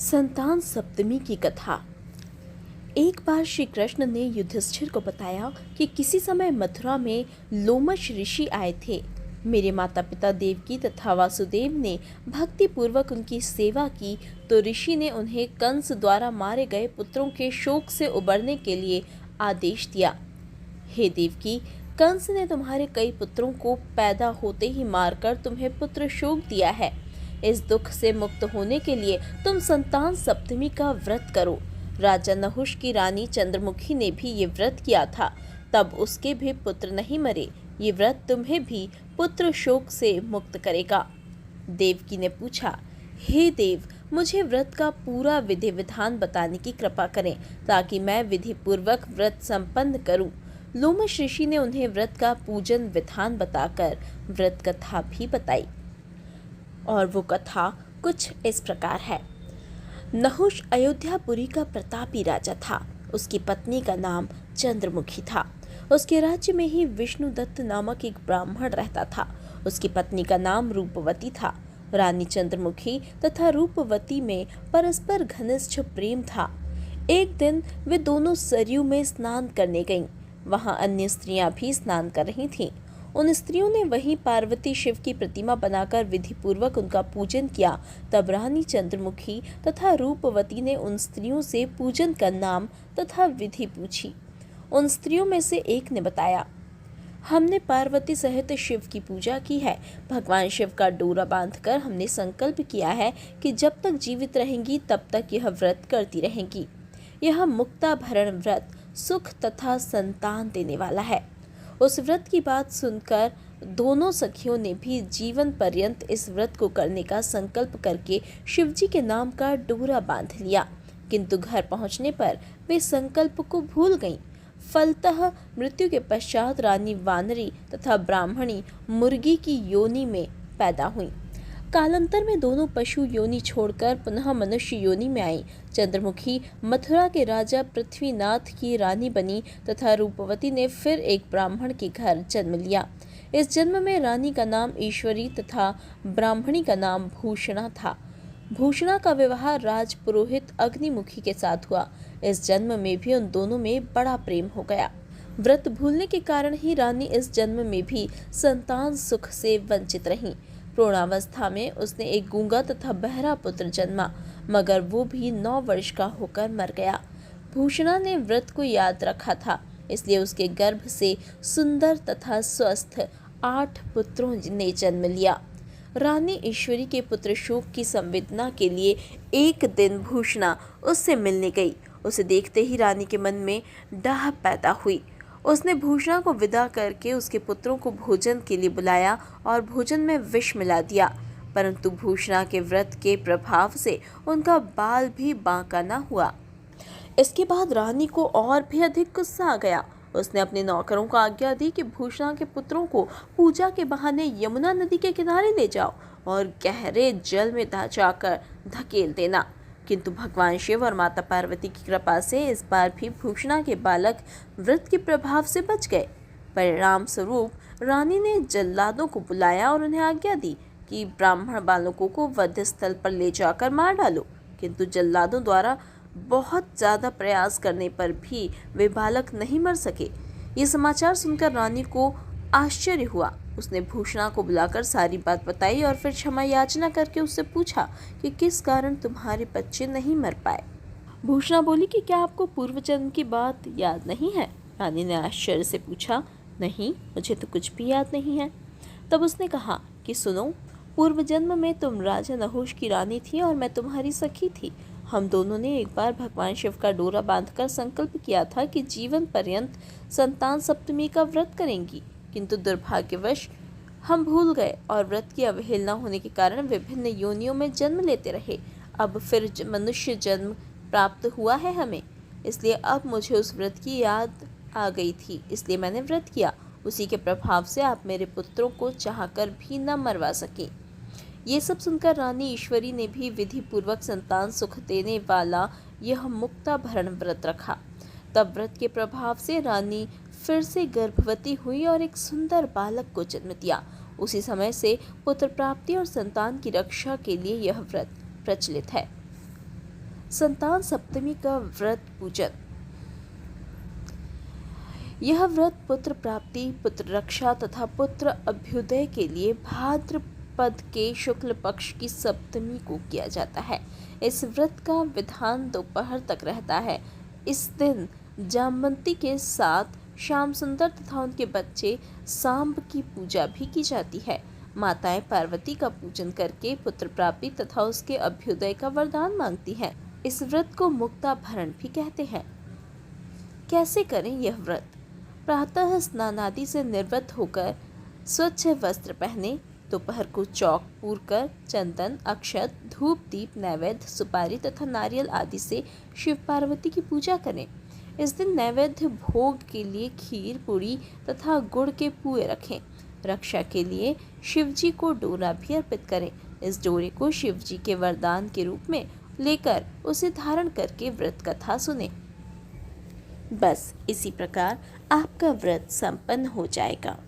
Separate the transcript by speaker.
Speaker 1: संतान सप्तमी की कथा। एक बार श्री कृष्ण ने युधिष्ठिर को बताया कि किसी समय मथुरा में लोमश ऋषि आए थे। मेरे माता पिता देवकी तथा वासुदेव ने भक्ति पूर्वक उनकी सेवा की तो ऋषि ने उन्हें कंस द्वारा मारे गए पुत्रों के शोक से उबरने के लिए आदेश दिया। हे देवकी, कंस ने तुम्हारे कई पुत्रों को पैदा होते ही मारकर तुम्हें पुत्र शोक दिया है। इस दुख से मुक्त होने के लिए तुम संतान सप्तमी का व्रत करो। राजा नहुष की रानी चंद्रमुखी ने भी ये व्रत किया था, तब उसके भी पुत्र नहीं मरे। ये व्रत तुम्हें भी पुत्र शोक से मुक्त करेगा। देवकी ने पूछा, हे देव, मुझे व्रत का पूरा विधि विधान बताने की कृपा करें ताकि मैं विधि पूर्वक व्रत संपन्न करूं। लोमश ऋषि ने उन्हें व्रत का पूजन विधान बताकर व्रत कथा भी बताई और वो कथा कुछ इस प्रकार है। नहुष अयोध्यापुरी का प्रतापी राजा था। उसकी पत्नी का नाम चंद्रमुखी था। उसके राज्य में ही विष्णुदत्त नामक एक ब्राह्मण रहता था। उसकी पत्नी का नाम रूपवती था। रानी चंद्रमुखी तथा रूपवती में परस्पर घनिष्ठ प्रेम था। एक दिन वे दोनों सरयू में स्नान करने गईं। वहां अन्य स्त्रियां भी स्नान कर रही थीं। उन स्त्रियों ने वहीं पार्वती शिव की प्रतिमा बनाकर विधि पूर्वक उनका पूजन किया। तब रानी चंद्रमुखी तथा रूपवती ने उन स्त्रियों से पूजन का नाम तथा विधि पूछी। उन स्त्रियों में से एक ने बताया, हमने पार्वती सहित शिव की पूजा की है। भगवान शिव का डोरा बांधकर हमने संकल्प किया है कि जब तक जीवित रहेंगी तब तक यह व्रत करती रहेंगी। यह मुक्ताभरण व्रत सुख तथा संतान देने वाला है। उस व्रत की बात सुनकर दोनों सखियों ने भी जीवन पर्यंत इस व्रत को करने का संकल्प करके शिवजी के नाम का डोरा बांध लिया, किंतु घर पहुंचने पर वे संकल्प को भूल गईं। फलतः मृत्यु के पश्चात रानी वानरी तथा ब्राह्मणी मुर्गी की योनि में पैदा हुई। कालांतर में दोनों पशु योनि छोड़कर पुनः मनुष्य योनि में आई। चंद्रमुखी मथुरा के राजा पृथ्वीनाथ की रानी बनी तथा रूपवती ने फिर एक ब्राह्मण के घर जन्म लिया। इस जन्म में रानी का नाम ईश्वरी तथा ब्राह्मणी का नाम भूषणा था। भूषणा का विवाह राजपुरोहित अग्निमुखी के साथ हुआ। इस जन्म में भी उन दोनों में बड़ा प्रेम हो गया। व्रत भूलने के कारण ही रानी इस जन्म में भी संतान सुख से वंचित रही। प्रौढ़ावस्था में उसने एक गूंगा तथा बहरा पुत्र जन्मा, मगर वो भी 9 वर्ष का होकर मर गया। भूषणा ने व्रत को याद रखा था, इसलिए उसके गर्भ से सुंदर तथा स्वस्थ 8 पुत्रों ने जन्म लिया। रानी ईश्वरी के पुत्र शोक की संवेदना के लिए एक दिन भूषणा उससे मिलने गई। उसे देखते ही रानी के मन में डाह पैदा हुई। उसने भूषणा को विदा करके उसके पुत्रों को भोजन के लिए बुलाया और भोजन में विष मिला दिया, परंतु भूषणा के व्रत के प्रभाव से उनका बाल भी बांका न हुआ। इसके बाद रानी को और भी अधिक गुस्सा आ गया। उसने अपने नौकरों को आज्ञा दी कि भूषणा के पुत्रों को पूजा के बहाने यमुना नदी के किनारे ले जाओ और गहरे जल में जाकर धकेल देना। किंतु भगवान शिव और माता पार्वती की कृपा से इस बार भी भूषणा के बालक व्रत के प्रभाव से बच गए। परिणाम स्वरूप रानी ने जल्लादों को बुलाया और उन्हें आज्ञा दी कि ब्राह्मण बालकों को वध स्थल पर ले जाकर मार डालो, किंतु जल्लादों द्वारा बहुत ज्यादा प्रयास करने पर भी वे बालक नहीं मर सके। ये समाचार सुनकर रानी को आश्चर्य हुआ। उसने भूषणा को बुलाकर सारी बात बताई और फिर क्षमा याचना करके उससे पूछा कि किस कारण तुम्हारे बच्चे नहीं मर पाए। भूषणा बोली कि क्या आपको पूर्व जन्म की बात याद नहीं है? रानी ने आश्चर्य से पूछा, नहीं, मुझे तो कुछ भी याद नहीं है। तब उसने कहा कि सुनो, पूर्व जन्म में तुम राजा नहुष की रानी थी और मैं तुम्हारी सखी थी। हम दोनों ने एक बार भगवान शिव का डोरा बांधकर संकल्प किया था कि जीवन पर्यंत संतान सप्तमी का व्रत करेंगी, किंतु दुर्भाग्यवश हम भूल गए और व्रत की अवहेलना होने के कारण विभिन्न योनियों में जन्म लेते रहे। अब फिर मनुष्य जन्म प्राप्त हुआ है हमें, इसलिए अब मुझे उस व्रत की याद आ गई थी, इसलिए मैंने व्रत किया। उसी के प्रभाव से आप मेरे पुत्रों को चाहकर भी न मरवा सके। ये सब सुनकर रानी ईश्वरी ने भी विधि पूर्वक संतान सुख देने वाला यह मुक्ताभरण व्रत रखा। तब व्रत के प्रभाव से रानी फिर से गर्भवती हुई और एक सुंदर बालक को जन्म दिया। उसी समय से पुत्र प्राप्ति और संतान की रक्षा के लिए यह व्रत प्रचलित है। संतान सप्तमी का व्रत पूजन। यह व्रत पुत्र प्राप्ति, पुत्र रक्षा तथा पुत्र अभ्युदय के लिए भाद्रपद के शुक्ल पक्ष की सप्तमी को किया जाता है। इस व्रत का विधान दोपहर तक रहता है। इस दिन जामवंती के साथ श्याम सुंदर तथा उनके बच्चे सांब की पूजा भी की जाती है। माताएं पार्वती का पूजन करके पुत्र प्राप्ति तथा उसके अभ्युदय का वरदान मांगती हैं। इस व्रत को मुक्ताभरण भी कहते हैं। कैसे करें यह व्रत? प्रातः स्नान आदि से निवृत्त होकर स्वच्छ वस्त्र पहने, दोपहर को चौक पूर कर चंदन, अक्षत, धूप, दीप, नैवेद्य, सुपारी तथा नारियल आदि से शिव पार्वती की पूजा करें। इस दिन नैवेद्य भोग के लिए खीर, पूरी तथा गुड़ के पुए रखें। रक्षा के लिए शिव जी को डोरा भी अर्पित करें। इस डोरे को शिव जी के वरदान के रूप में लेकर उसे धारण करके व्रत कथा सुने। बस इसी प्रकार आपका व्रत संपन्न हो जाएगा।